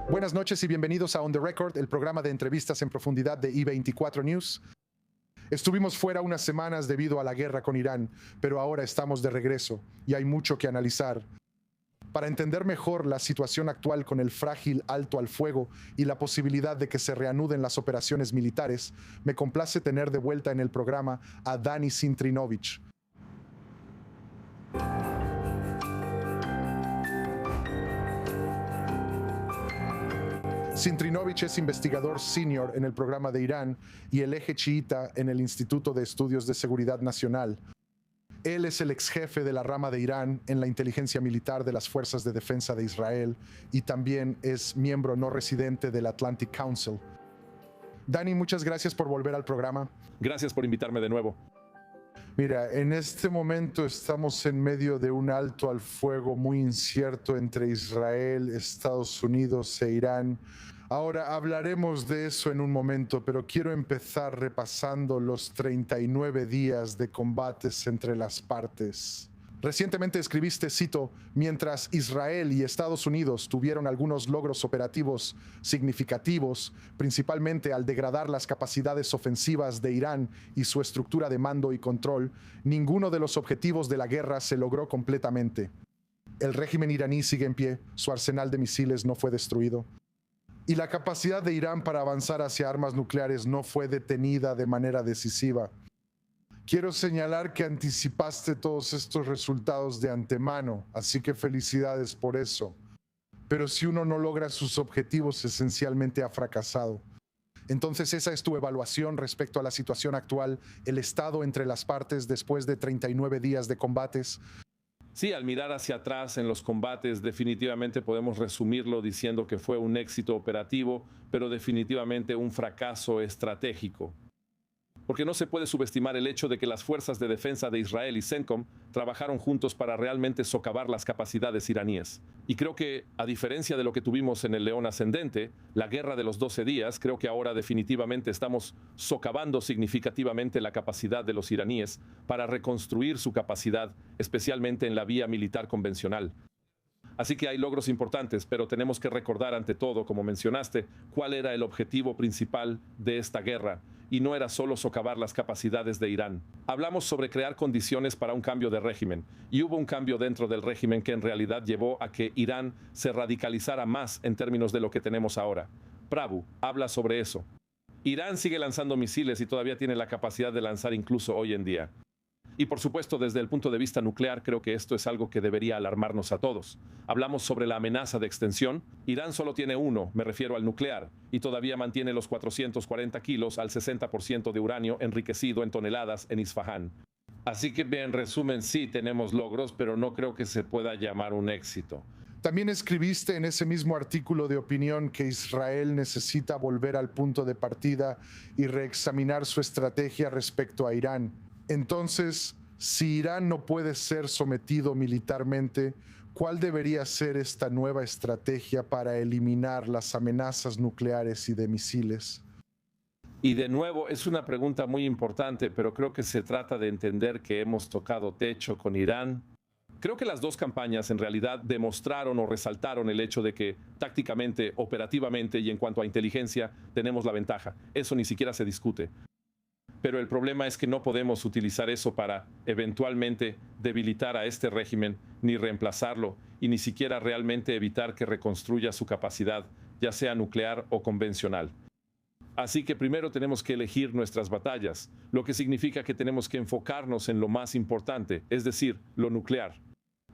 Buenas noches y bienvenidos a On the Record, el programa de entrevistas en profundidad de I24 News. Estuvimos fuera unas semanas debido a la guerra con Irán, pero ahora estamos de regreso y hay mucho que analizar. Para entender mejor la situación actual con el frágil alto al fuego y la posibilidad de que se reanuden las operaciones militares, me complace tener de vuelta en el programa a Dani Sintrinovich. Sintrinovich es investigador senior en el programa de Irán y el eje chiita en el Instituto de Estudios de Seguridad Nacional. Él es el ex jefe de la rama de Irán en la inteligencia militar de las Fuerzas de Defensa de Israel y también es miembro no residente del Atlantic Council. Dani, muchas gracias por volver al programa. Gracias por invitarme de nuevo. Mira, en este momento estamos en medio de un alto al fuego muy incierto entre Israel, Estados Unidos e Irán. Ahora hablaremos de eso en un momento, pero quiero empezar repasando los 39 días de combates entre las partes. Recientemente escribiste, cito, mientras Israel y Estados Unidos tuvieron algunos logros operativos significativos, principalmente al degradar las capacidades ofensivas de Irán y su estructura de mando y control, ninguno de los objetivos de la guerra se logró completamente. El régimen iraní sigue en pie, su arsenal de misiles no fue destruido. Y la capacidad de Irán para avanzar hacia armas nucleares no fue detenida de manera decisiva. Quiero señalar que anticipaste todos estos resultados de antemano, así que felicidades por eso. Pero si uno no logra sus objetivos, esencialmente ha fracasado. Entonces, esa es tu evaluación respecto a la situación actual, el estado entre las partes después de 39 días de combates. Sí, al mirar hacia atrás en los combates, definitivamente podemos resumirlo diciendo que fue un éxito operativo, pero definitivamente un fracaso estratégico. Porque no se puede subestimar el hecho de que las fuerzas de defensa de Israel y CENTCOM trabajaron juntos para realmente socavar las capacidades iraníes. Y creo que, a diferencia de lo que tuvimos en el León Ascendente, la guerra de los 12 días, creo que ahora definitivamente estamos socavando significativamente la capacidad de los iraníes para reconstruir su capacidad, especialmente en la vía militar convencional. Así que hay logros importantes, pero tenemos que recordar ante todo, como mencionaste, cuál era el objetivo principal de esta guerra, y no era solo socavar las capacidades de Irán. Hablamos sobre crear condiciones para un cambio de régimen, y hubo un cambio dentro del régimen que en realidad llevó a que Irán se radicalizara más en términos de lo que tenemos ahora. Prabhu habla sobre eso. Irán sigue lanzando misiles y todavía tiene la capacidad de lanzar incluso hoy en día. Y por supuesto, desde el punto de vista nuclear, creo que esto es algo que debería alarmarnos a todos. Hablamos sobre la amenaza de extensión. Irán solo tiene uno, me refiero al nuclear, y todavía mantiene los 440 kilos al 60% de uranio enriquecido en toneladas en Isfahán. Así que, en resumen, sí tenemos logros, pero no creo que se pueda llamar un éxito. También escribiste en ese mismo artículo de opinión que Israel necesita volver al punto de partida y reexaminar su estrategia respecto a Irán. Entonces, si Irán no puede ser sometido militarmente, ¿cuál debería ser esta nueva estrategia para eliminar las amenazas nucleares y de misiles? Y de nuevo, es una pregunta muy importante, pero creo que se trata de entender que hemos tocado techo con Irán. Creo que las dos campañas en realidad demostraron o resaltaron el hecho de que tácticamente, operativamente y en cuanto a inteligencia tenemos la ventaja. Eso ni siquiera se discute. Pero el problema es que no podemos utilizar eso para eventualmente debilitar a este régimen, ni reemplazarlo, y ni siquiera realmente evitar que reconstruya su capacidad, ya sea nuclear o convencional. Así que primero tenemos que elegir nuestras batallas, lo que significa que tenemos que enfocarnos en lo más importante, es decir, lo nuclear.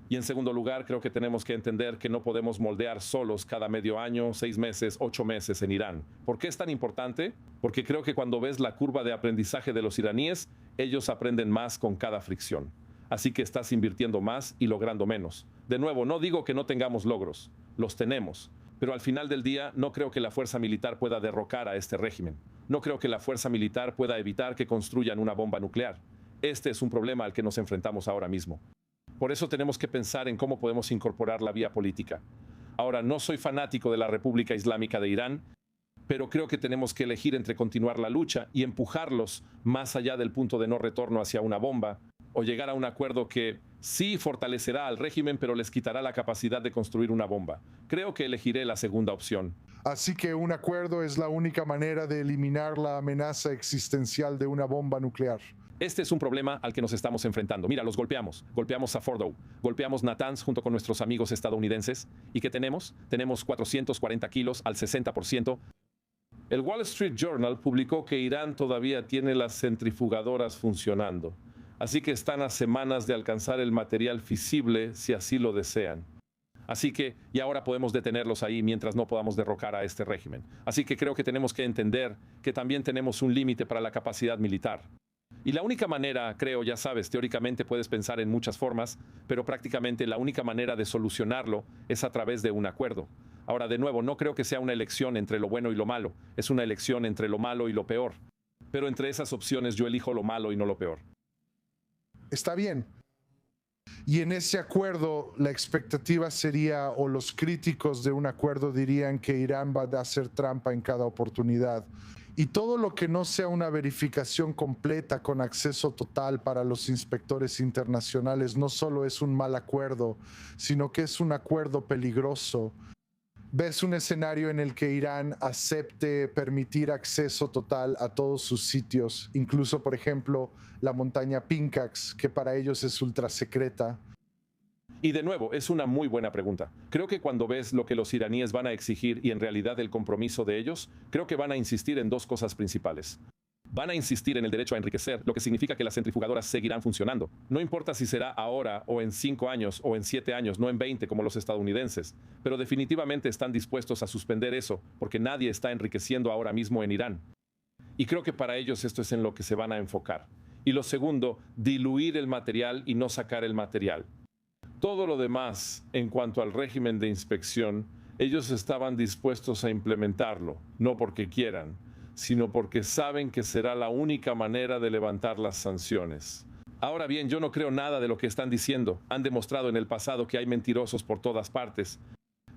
Y en segundo lugar, creo que tenemos que entender que no podemos moldear solos cada medio año, 6 meses, 8 meses en Irán. ¿Por qué es tan importante? Porque creo que cuando ves la curva de aprendizaje de los iraníes, ellos aprenden más con cada fricción. Así que estás invirtiendo más y logrando menos. De nuevo, no digo que no tengamos logros, los tenemos. Pero al final del día, no creo que la fuerza militar pueda derrocar a este régimen. No creo que la fuerza militar pueda evitar que construyan una bomba nuclear. Este es un problema al que nos enfrentamos ahora mismo. Por eso tenemos que pensar en cómo podemos incorporar la vía política. Ahora, no soy fanático de la República Islámica de Irán, pero creo que tenemos que elegir entre continuar la lucha y empujarlos más allá del punto de no retorno hacia una bomba, o llegar a un acuerdo que sí fortalecerá al régimen, pero les quitará la capacidad de construir una bomba. Creo que elegiré la segunda opción. Así que un acuerdo es la única manera de eliminar la amenaza existencial de una bomba nuclear. Este es un problema al que nos estamos enfrentando. Mira, los golpeamos. Golpeamos a Fordow. Golpeamos Natanz junto con nuestros amigos estadounidenses. ¿Y qué tenemos? Tenemos 440 kilos al 60%. El Wall Street Journal publicó que Irán todavía tiene las centrifugadoras funcionando. Así que están a semanas de alcanzar el material fisible si así lo desean. Así que, y ahora podemos detenerlos ahí mientras no podamos derrocar a este régimen. Así que creo que tenemos que entender que también tenemos un límite para la capacidad militar. Y la única manera, creo, ya sabes, teóricamente puedes pensar en muchas formas, pero prácticamente la única manera de solucionarlo es a través de un acuerdo. Ahora, de nuevo, no creo que sea una elección entre lo bueno y lo malo, es una elección entre lo malo y lo peor. Pero entre esas opciones yo elijo lo malo y no lo peor. Está bien. Y en ese acuerdo, la expectativa sería, o los críticos de un acuerdo dirían que Irán va a hacer trampa en cada oportunidad. Y todo lo que no sea una verificación completa con acceso total para los inspectores internacionales no solo es un mal acuerdo, sino que es un acuerdo peligroso. ¿Ves un escenario en el que Irán acepte permitir acceso total a todos sus sitios, incluso, por ejemplo, la montaña Pinkax, que para ellos es ultra secreta? Y de nuevo, es una muy buena pregunta. Creo que cuando ves lo que los iraníes van a exigir y en realidad el compromiso de ellos, creo que van a insistir en dos cosas principales. Van a insistir en el derecho a enriquecer, lo que significa que las centrifugadoras seguirán funcionando. No importa si será ahora o en 5 años o en 7 años, no en 20 como los estadounidenses, pero definitivamente están dispuestos a suspender eso porque nadie está enriqueciendo ahora mismo en Irán. Y creo que para ellos esto es en lo que se van a enfocar. Y lo segundo, diluir el material y no sacar el material. Todo lo demás, en cuanto al régimen de inspección, ellos estaban dispuestos a implementarlo, no porque quieran, sino porque saben que será la única manera de levantar las sanciones. Ahora bien, yo no creo nada de lo que están diciendo. Han demostrado en el pasado que hay mentirosos por todas partes.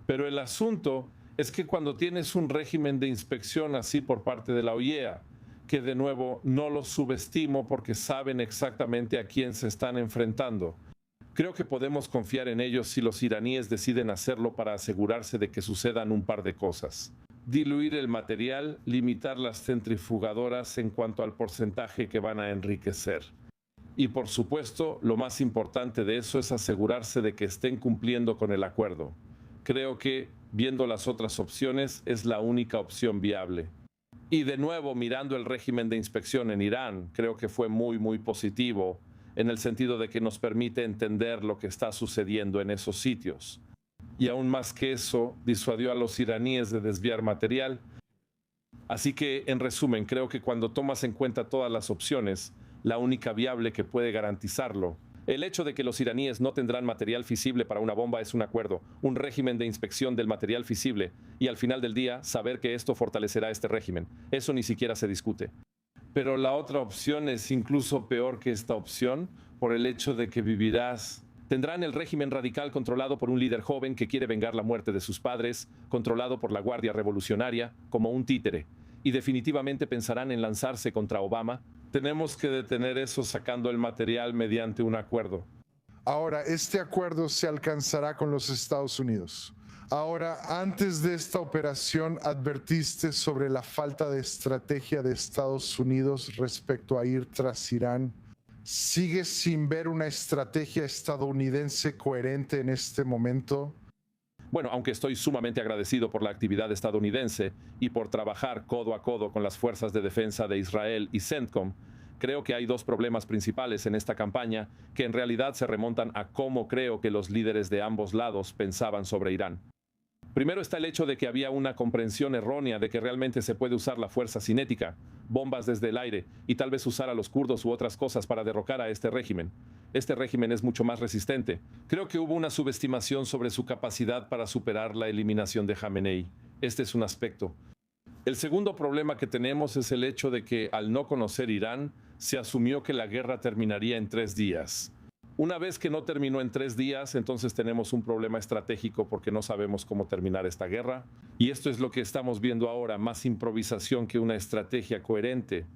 Pero el asunto es que cuando tienes un régimen de inspección así por parte de la OIEA, que de nuevo no los subestimo porque saben exactamente a quién se están enfrentando, creo que podemos confiar en ellos si los iraníes deciden hacerlo para asegurarse de que sucedan un par de cosas. Diluir el material, limitar las centrifugadoras en cuanto al porcentaje que van a enriquecer. Y por supuesto, lo más importante de eso es asegurarse de que estén cumpliendo con el acuerdo. Creo que, viendo las otras opciones, es la única opción viable. Y de nuevo, mirando el régimen de inspección en Irán, creo que fue muy positivo, en el sentido de que nos permite entender lo que está sucediendo en esos sitios. Y aún más que eso, disuadió a los iraníes de desviar material. Así que, en resumen, creo que cuando tomas en cuenta todas las opciones, la única viable que puede garantizarlo, el hecho de que los iraníes no tendrán material fisible para una bomba es un acuerdo, un régimen de inspección del material fisible, y al final del día, saber que esto fortalecerá este régimen. Eso ni siquiera se discute. Pero la otra opción es incluso peor que esta opción, por el hecho de que vivirás. Tendrán el régimen radical controlado por un líder joven que quiere vengar la muerte de sus padres, controlado por la Guardia Revolucionaria, como un títere. Y definitivamente pensarán en lanzarse contra Obama. Tenemos que detener eso sacando el material mediante un acuerdo. Ahora, este acuerdo se alcanzará con los Estados Unidos. Ahora, antes de esta operación, advertiste sobre la falta de estrategia de Estados Unidos respecto a ir tras Irán. ¿Sigues sin ver una estrategia estadounidense coherente en este momento? Bueno, aunque estoy sumamente agradecido por la actividad estadounidense y por trabajar codo a codo con las fuerzas de defensa de Israel y CENTCOM, creo que hay dos problemas principales en esta campaña que en realidad se remontan a cómo creo que los líderes de ambos lados pensaban sobre Irán. Primero está el hecho de que había una comprensión errónea de que realmente se puede usar la fuerza cinética, bombas desde el aire y tal vez usar a los kurdos u otras cosas para derrocar a este régimen. Este régimen es mucho más resistente. Creo que hubo una subestimación sobre su capacidad para superar la eliminación de Jamenei. Este es un aspecto. El segundo problema que tenemos es el hecho de que al no conocer Irán, se asumió que la guerra terminaría en 3 días. Una vez que no terminó en 3 días, entonces tenemos un problema estratégico porque no sabemos cómo terminar esta guerra. Y esto es lo que estamos viendo ahora, más improvisación que una estrategia coherente.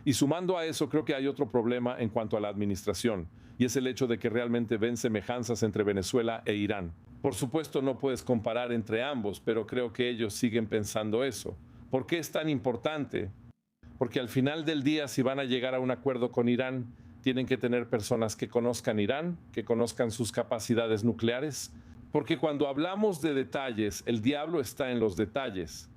Y sumando a eso, creo que hay otro problema en cuanto a la administración, y es el hecho de que realmente ven semejanzas entre Venezuela e Irán. Por supuesto, no puedes comparar entre ambos, pero creo que ellos siguen pensando eso. ¿Por qué es tan importante? Porque al final del día, si van a llegar a un acuerdo con Irán, tienen que tener personas que conozcan Irán, que conozcan sus capacidades nucleares, porque cuando hablamos de detalles, el diablo está en los detalles.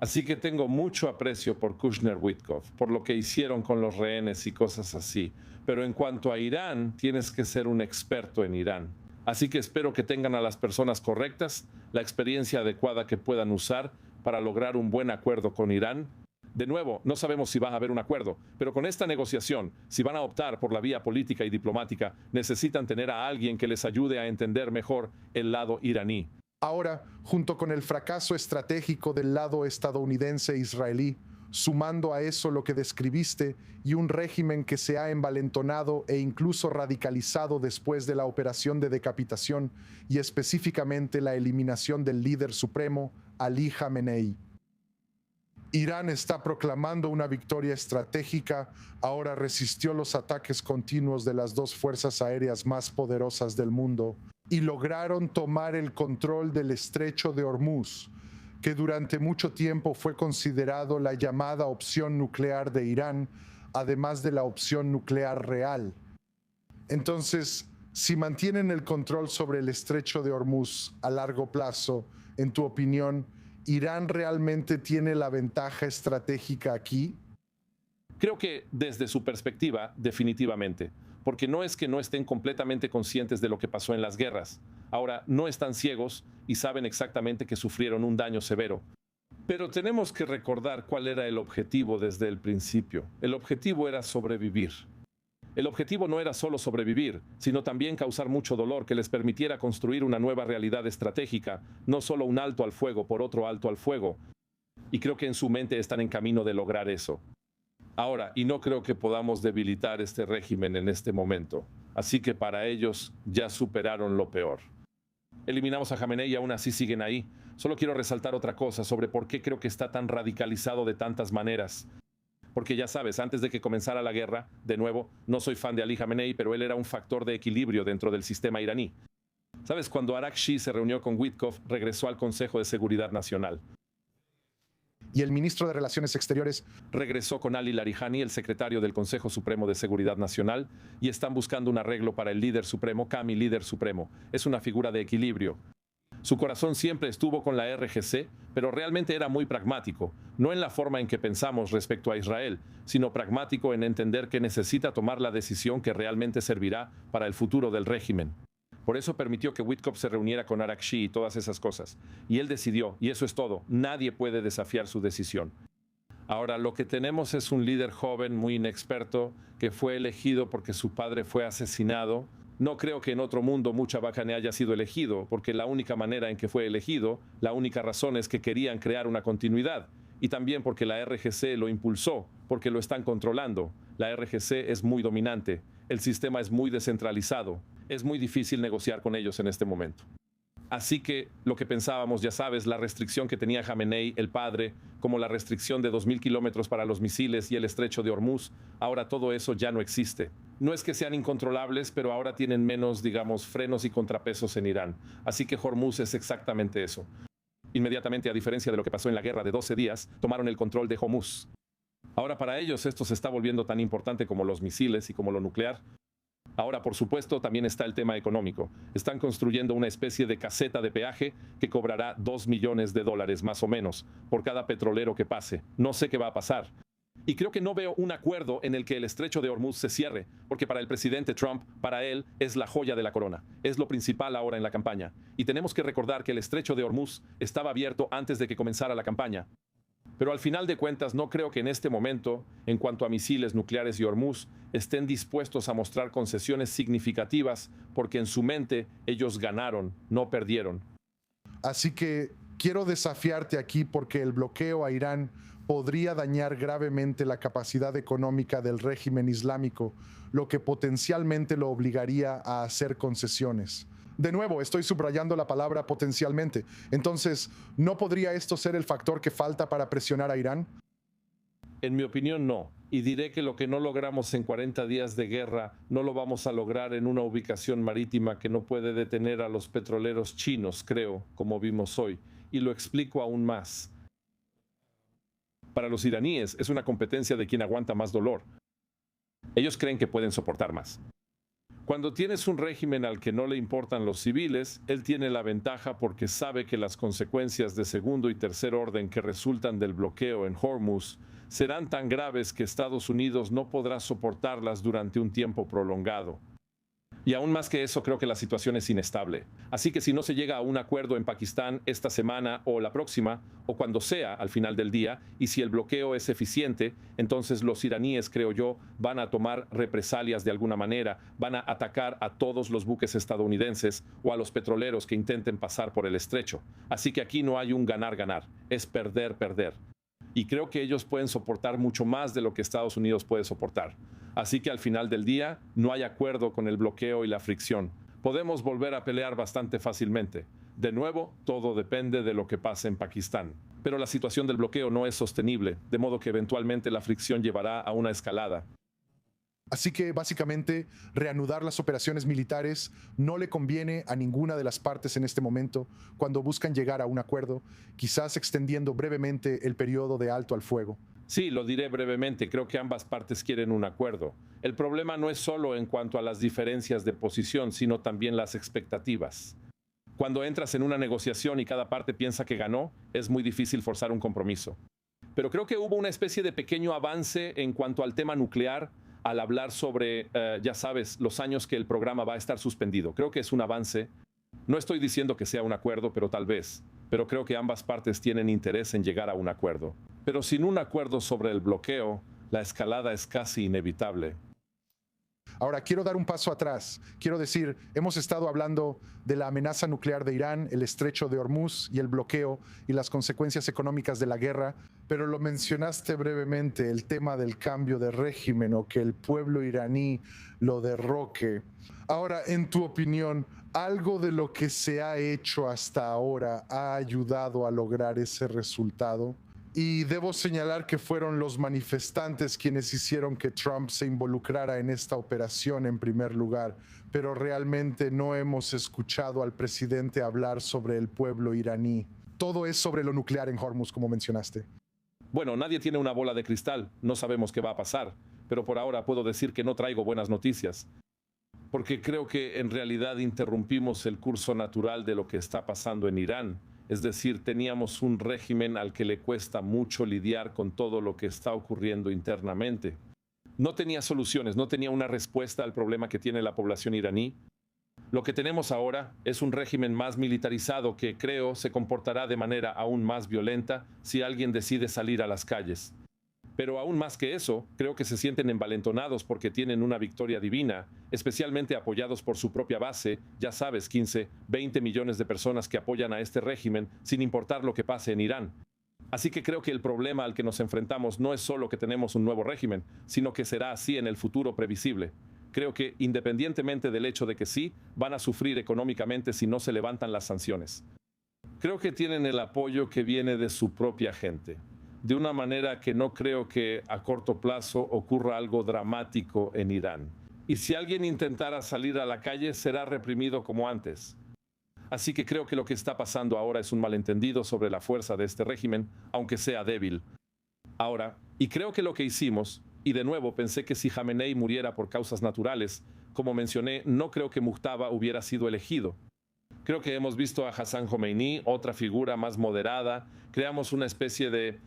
Así que tengo mucho aprecio por Kushner-Witkoff, por lo que hicieron con los rehenes y cosas así. Pero en cuanto a Irán, tienes que ser un experto en Irán. Así que espero que tengan a las personas correctas, la experiencia adecuada que puedan usar para lograr un buen acuerdo con Irán. De nuevo, no sabemos si va a haber un acuerdo, pero con esta negociación, si van a optar por la vía política y diplomática, necesitan tener a alguien que les ayude a entender mejor el lado iraní. Ahora, junto con el fracaso estratégico del lado estadounidense e israelí, sumando a eso lo que describiste y un régimen que se ha envalentonado e incluso radicalizado después de la operación de decapitación y específicamente la eliminación del líder supremo, Ali Khamenei. Irán está proclamando una victoria estratégica, ahora resistió los ataques continuos de las dos fuerzas aéreas más poderosas del mundo y lograron tomar el control del estrecho de Hormuz, que durante mucho tiempo fue considerado la llamada opción nuclear de Irán, además de la opción nuclear real. Entonces, si mantienen el control sobre el estrecho de Hormuz a largo plazo, en tu opinión, ¿Irán realmente tiene la ventaja estratégica aquí? Creo que desde su perspectiva, definitivamente, porque no es que no estén completamente conscientes de lo que pasó en las guerras. Ahora, no están ciegos y saben exactamente que sufrieron un daño severo. Pero tenemos que recordar cuál era el objetivo desde el principio. El objetivo era sobrevivir. El objetivo no era solo sobrevivir, sino también causar mucho dolor que les permitiera construir una nueva realidad estratégica, no solo un alto al fuego por otro alto al fuego. Y creo que en su mente están en camino de lograr eso. Ahora, y no creo que podamos debilitar este régimen en este momento. Así que para ellos ya superaron lo peor. Eliminamos a Khamenei y aún así siguen ahí. Solo quiero resaltar otra cosa sobre por qué creo que está tan radicalizado de tantas maneras. Porque ya sabes, antes de que comenzara la guerra, de nuevo, no soy fan de Ali Khamenei, pero él era un factor de equilibrio dentro del sistema iraní. ¿Sabes? Cuando Arakchi se reunió con Witkoff, regresó al Consejo de Seguridad Nacional. Y el ministro de Relaciones Exteriores regresó con Ali Larijani, el secretario del Consejo Supremo de Seguridad Nacional, y están buscando un arreglo para el líder supremo, Kami, líder supremo. Es una figura de equilibrio. Su corazón siempre estuvo con la RGC, pero realmente era muy pragmático, no en la forma en que pensamos respecto a Israel, sino pragmático en entender que necesita tomar la decisión que realmente servirá para el futuro del régimen. Por eso permitió que Witkoff se reuniera con Arakchi y todas esas cosas. Y él decidió, y eso es todo. Nadie puede desafiar su decisión. Ahora, lo que tenemos es un líder joven, muy inexperto, que fue elegido porque su padre fue asesinado. No creo que en otro mundo Mucha Bacaneh haya sido elegido, porque la única manera en que fue elegido, la única razón es que querían crear una continuidad. Y también porque la RGC lo impulsó, porque lo están controlando. La RGC es muy dominante. El sistema es muy descentralizado. Es muy difícil negociar con ellos en este momento. Así que lo que pensábamos, ya sabes, la restricción que tenía Khamenei, el padre, como la restricción de 2.000 kilómetros para los misiles y el estrecho de Hormuz, ahora todo eso ya no existe. No es que sean incontrolables, pero ahora tienen menos, digamos, frenos y contrapesos en Irán. Así que Hormuz es exactamente eso. Inmediatamente, a diferencia de lo que pasó en la guerra de 12 días, tomaron el control de Hormuz. Ahora para ellos esto se está volviendo tan importante como los misiles y como lo nuclear. Ahora, por supuesto, también está el tema económico. Están construyendo una especie de caseta de peaje que cobrará $2 millones más o menos por cada petrolero que pase. No sé qué va a pasar. Y creo que no veo un acuerdo en el que el estrecho de Hormuz se cierre, porque para el presidente Trump, para él, es la joya de la corona. Es lo principal ahora en la campaña. Y tenemos que recordar que el estrecho de Hormuz estaba abierto antes de que comenzara la campaña. Pero al final de cuentas no creo que en este momento, en cuanto a misiles nucleares y Hormuz, estén dispuestos a mostrar concesiones significativas porque en su mente ellos ganaron, no perdieron. Así que quiero desafiarte aquí porque el bloqueo a Irán podría dañar gravemente la capacidad económica del régimen islámico, lo que potencialmente lo obligaría a hacer concesiones. De nuevo, estoy subrayando la palabra potencialmente. Entonces, ¿no podría esto ser el factor que falta para presionar a Irán? En mi opinión, no. y diré que lo que no logramos en 40 días de guerra no lo vamos a lograr en una ubicación marítima que no puede detener a los petroleros chinos, creo, como vimos hoy. Y lo explico aún más. Para los iraníes es una competencia de quien aguanta más dolor. Ellos creen que pueden soportar más. Cuando tienes un régimen al que no le importan los civiles, él tiene la ventaja porque sabe que las consecuencias de segundo y tercer orden que resultan del bloqueo en Hormuz serán tan graves que Estados Unidos no podrá soportarlas durante un tiempo prolongado. Y aún más que eso, creo que la situación es inestable. Así que si no se llega a un acuerdo en Pakistán esta semana o la próxima, o cuando sea al final del día, y si el bloqueo es eficiente, entonces los iraníes, creo yo, van a tomar represalias de alguna manera, van a atacar a todos los buques estadounidenses o a los petroleros que intenten pasar por el estrecho. Así que aquí no hay un ganar-ganar, es perder-perder. Y creo que ellos pueden soportar mucho más de lo que Estados Unidos puede soportar. Así que al final del día no hay acuerdo con el bloqueo y la fricción. Podemos volver a pelear bastante fácilmente. De nuevo, todo depende de lo que pase en Pakistán. Pero la situación del bloqueo no es sostenible, de modo que eventualmente la fricción llevará a una escalada. Así que básicamente reanudar las operaciones militares no le conviene a ninguna de las partes en este momento cuando buscan llegar a un acuerdo, quizás extendiendo brevemente el periodo de alto al fuego. Sí, lo diré brevemente. Creo que ambas partes quieren un acuerdo. El problema no es solo en cuanto a las diferencias de posición, sino también las expectativas. Cuando entras en una negociación y cada parte piensa que ganó, es muy difícil forzar un compromiso. Pero creo que hubo una especie de pequeño avance en cuanto al tema nuclear al hablar sobre, ya sabes, los años que el programa va a estar suspendido. Creo que es un avance. No estoy diciendo que sea un acuerdo, pero tal vez. Pero creo que ambas partes tienen interés en llegar a un acuerdo. Pero sin un acuerdo sobre el bloqueo, la escalada es casi inevitable. Ahora, quiero dar un paso atrás. Quiero decir, hemos estado hablando de la amenaza nuclear de Irán, el estrecho de Hormuz y el bloqueo y las consecuencias económicas de la guerra, pero lo mencionaste brevemente, el tema del cambio de régimen o que el pueblo iraní lo derroque. Ahora, en tu opinión, ¿algo de lo que se ha hecho hasta ahora ha ayudado a lograr ese resultado? Y debo señalar que fueron los manifestantes quienes hicieron que Trump se involucrara en esta operación en primer lugar, pero realmente no hemos escuchado al presidente hablar sobre el pueblo iraní. Todo es sobre lo nuclear en Hormuz, como mencionaste. Bueno, nadie tiene una bola de cristal, no sabemos qué va a pasar, pero por ahora puedo decir que no traigo buenas noticias, porque creo que en realidad interrumpimos el curso natural de lo que está pasando en Irán. Es decir, teníamos un régimen al que le cuesta mucho lidiar con todo lo que está ocurriendo internamente. No tenía soluciones, no tenía una respuesta al problema que tiene la población iraní. Lo que tenemos ahora es un régimen más militarizado que creo se comportará de manera aún más violenta si alguien decide salir a las calles. Pero aún más que eso, creo que se sienten envalentonados porque tienen una victoria divina, especialmente apoyados por su propia base, ya sabes, 15, 20 millones de personas que apoyan a este régimen sin importar lo que pase en Irán. Así que creo que el problema al que nos enfrentamos no es solo que tenemos un nuevo régimen, sino que será así en el futuro previsible. Creo que, independientemente del hecho de que sí, van a sufrir económicamente si no se levantan las sanciones. Creo que tienen el apoyo que viene de su propia gente, de una manera que no creo que a corto plazo ocurra algo dramático en Irán. Y si alguien intentara salir a la calle, será reprimido como antes. Así que creo que lo que está pasando ahora es un malentendido sobre la fuerza de este régimen, aunque sea débil. Ahora, y creo que lo que hicimos, y de nuevo pensé que si Jamenei muriera por causas naturales, como mencioné, no creo que Mujtaba hubiera sido elegido. Creo que hemos visto a Hassan Khomeini, otra figura más moderada, creamos una especie de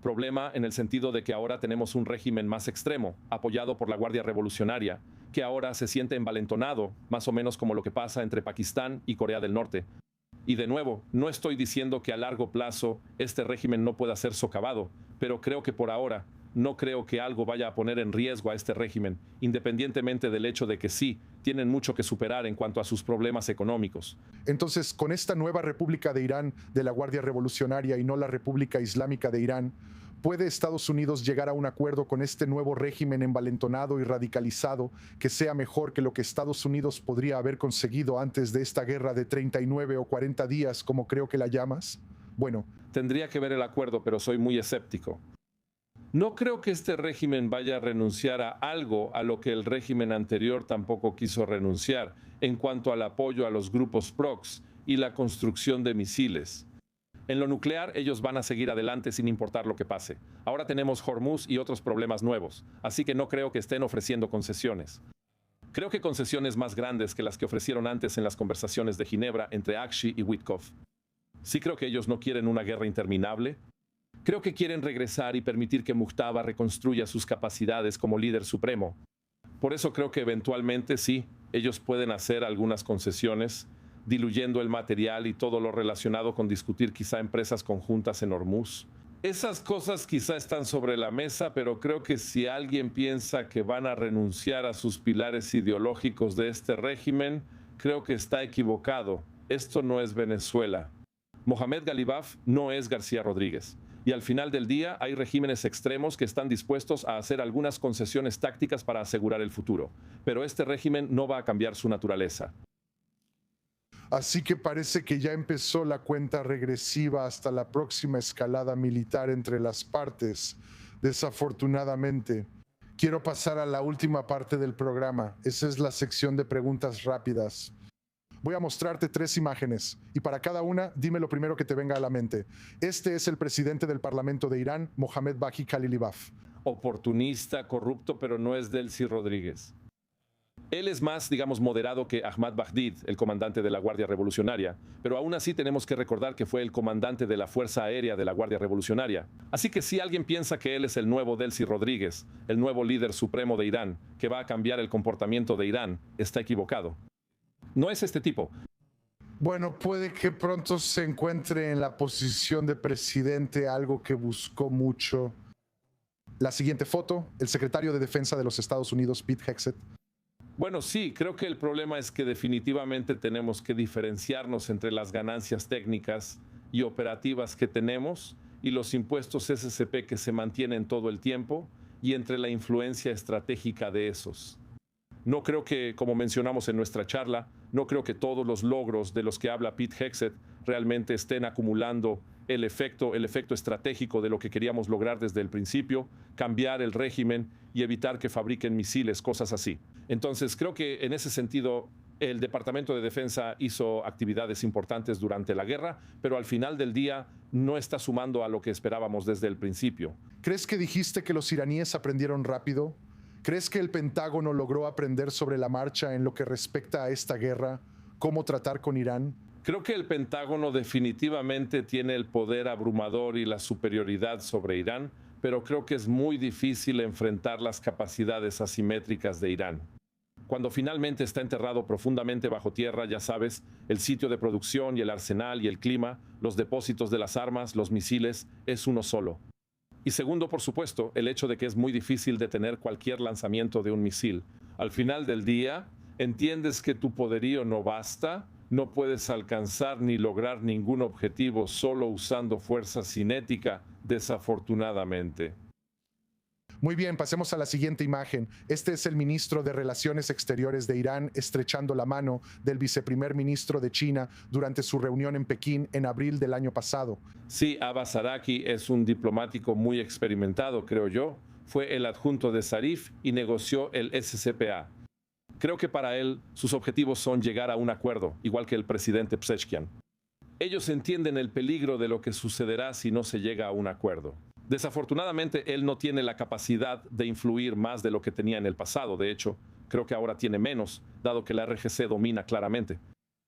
problema en el sentido de que ahora tenemos un régimen más extremo, apoyado por la Guardia Revolucionaria, que ahora se siente envalentonado, más o menos como lo que pasa entre Pakistán y Corea del Norte. Y de nuevo, no estoy diciendo que a largo plazo este régimen no pueda ser socavado, pero creo que por ahora no creo que algo vaya a poner en riesgo a este régimen, independientemente del hecho de que sí, tienen mucho que superar en cuanto a sus problemas económicos. Entonces, con esta nueva República de Irán de la Guardia Revolucionaria y no la República Islámica de Irán, ¿puede Estados Unidos llegar a un acuerdo con este nuevo régimen envalentonado y radicalizado que sea mejor que lo que Estados Unidos podría haber conseguido antes de esta guerra de 39 o 40 días, como creo que la llamas? Bueno, tendría que ver el acuerdo, pero soy muy escéptico. No creo que este régimen vaya a renunciar a algo a lo que el régimen anterior tampoco quiso renunciar en cuanto al apoyo a los grupos prox y la construcción de misiles. En lo nuclear, ellos van a seguir adelante sin importar lo que pase. Ahora tenemos Hormuz y otros problemas nuevos, así que no creo que estén ofreciendo concesiones. Creo que concesiones más grandes que las que ofrecieron antes en las conversaciones de Ginebra entre Akshi y Witkoff. Sí creo que ellos no quieren una guerra interminable. Creo que quieren regresar y permitir que Muqtaba reconstruya sus capacidades como líder supremo. Por eso creo que eventualmente sí, ellos pueden hacer algunas concesiones, diluyendo el material y todo lo relacionado con discutir quizá empresas conjuntas en Hormuz. Esas cosas quizá están sobre la mesa, pero creo que si alguien piensa que van a renunciar a sus pilares ideológicos de este régimen, creo que está equivocado. Esto no es Venezuela. Mohamed Galibaf no es García Rodríguez. Y al final del día hay regímenes extremos que están dispuestos a hacer algunas concesiones tácticas para asegurar el futuro. Pero este régimen no va a cambiar su naturaleza. Así que parece que ya empezó la cuenta regresiva hasta la próxima escalada militar entre las partes. Desafortunadamente, quiero pasar a la última parte del programa. Esa es la sección de preguntas rápidas. Voy a mostrarte 3 imágenes y para cada una dime lo primero que te venga a la mente. Este es el presidente del Parlamento de Irán, Mohamed Baghi Khalilabaf. Oportunista, corrupto, pero no es Delcy Rodríguez. Él es más, digamos, moderado que Ahmad Bahdid, el comandante de la Guardia Revolucionaria, pero aún así tenemos que recordar que fue el comandante de la Fuerza Aérea de la Guardia Revolucionaria. Así que si alguien piensa que él es el nuevo Delcy Rodríguez, el nuevo líder supremo de Irán, que va a cambiar el comportamiento de Irán, está equivocado. No es este tipo. Bueno, puede que pronto se encuentre en la posición de presidente, algo que buscó mucho. La siguiente foto, el secretario de Defensa de los Estados Unidos, Pete Hegseth. Bueno, sí, creo que el problema es que definitivamente tenemos que diferenciarnos entre las ganancias técnicas y operativas que tenemos y los impuestos SCP que se mantienen todo el tiempo y entre la influencia estratégica de esos. No creo que, como mencionamos en nuestra charla, no creo que todos los logros de los que habla Pete Hegseth realmente estén acumulando el efecto estratégico de lo que queríamos lograr desde el principio, cambiar el régimen y evitar que fabriquen misiles, cosas así. Entonces, creo que en ese sentido, el Departamento de Defensa hizo actividades importantes durante la guerra, pero al final del día no está sumando a lo que esperábamos desde el principio. ¿Crees que dijiste que los iraníes aprendieron rápido? ¿Crees que el Pentágono logró aprender sobre la marcha en lo que respecta a esta guerra? ¿Cómo tratar con Irán? Creo que el Pentágono definitivamente tiene el poder abrumador y la superioridad sobre Irán, pero creo que es muy difícil enfrentar las capacidades asimétricas de Irán. Cuando finalmente está enterrado profundamente bajo tierra, ya sabes, el sitio de producción y el arsenal y el clima, los depósitos de las armas, los misiles, es uno solo. Y segundo, por supuesto, el hecho de que es muy difícil detener cualquier lanzamiento de un misil. Al final del día, entiendes que tu poderío no basta, no puedes alcanzar ni lograr ningún objetivo solo usando fuerza cinética, desafortunadamente. Muy bien, pasemos a la siguiente imagen. Este es el ministro de Relaciones Exteriores de Irán estrechando la mano del viceprimer ministro de China durante su reunión en Pekín en abril del año pasado. Sí, Abbas Araki es un diplomático muy experimentado, creo yo. Fue el adjunto de Zarif y negoció el SCPA. Creo que para él sus objetivos son llegar a un acuerdo, igual que el presidente Pezeshkian. Ellos entienden el peligro de lo que sucederá si no se llega a un acuerdo. Desafortunadamente, él no tiene la capacidad de influir más de lo que tenía en el pasado. De hecho, creo que ahora tiene menos, dado que la RGC domina claramente.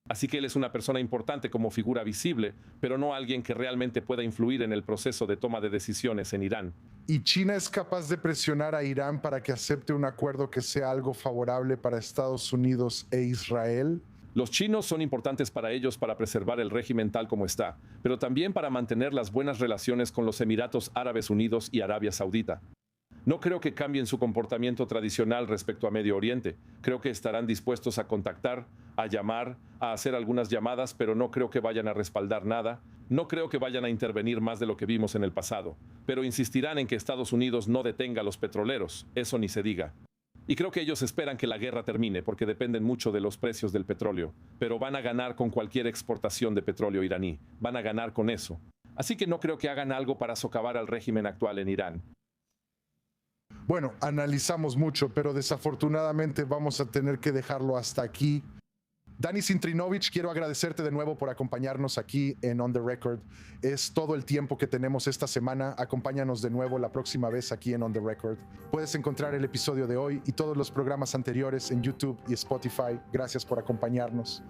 Así que él es una persona importante como figura visible, pero no alguien que realmente pueda influir en el proceso de toma de decisiones en Irán. ¿Y China es capaz de presionar a Irán para que acepte un acuerdo que sea algo favorable para Estados Unidos e Israel? Los chinos son importantes para ellos para preservar el régimen tal como está, pero también para mantener las buenas relaciones con los Emiratos Árabes Unidos y Arabia Saudita. No creo que cambien su comportamiento tradicional respecto a Medio Oriente. Creo que estarán dispuestos a contactar, a llamar, a hacer algunas llamadas, pero no creo que vayan a respaldar nada. No creo que vayan a intervenir más de lo que vimos en el pasado. Pero insistirán en que Estados Unidos no detenga a los petroleros. Eso ni se diga. Y creo que ellos esperan que la guerra termine porque dependen mucho de los precios del petróleo. Pero van a ganar con cualquier exportación de petróleo iraní. Van a ganar con eso. Así que no creo que hagan algo para socavar al régimen actual en Irán. Bueno, analizamos mucho, pero desafortunadamente vamos a tener que dejarlo hasta aquí. Dani Sintrinovich, quiero agradecerte de nuevo por acompañarnos aquí en On The Record. Es todo el tiempo que tenemos esta semana. Acompáñanos de nuevo la próxima vez aquí en On The Record. Puedes encontrar el episodio de hoy y todos los programas anteriores en YouTube y Spotify. Gracias por acompañarnos.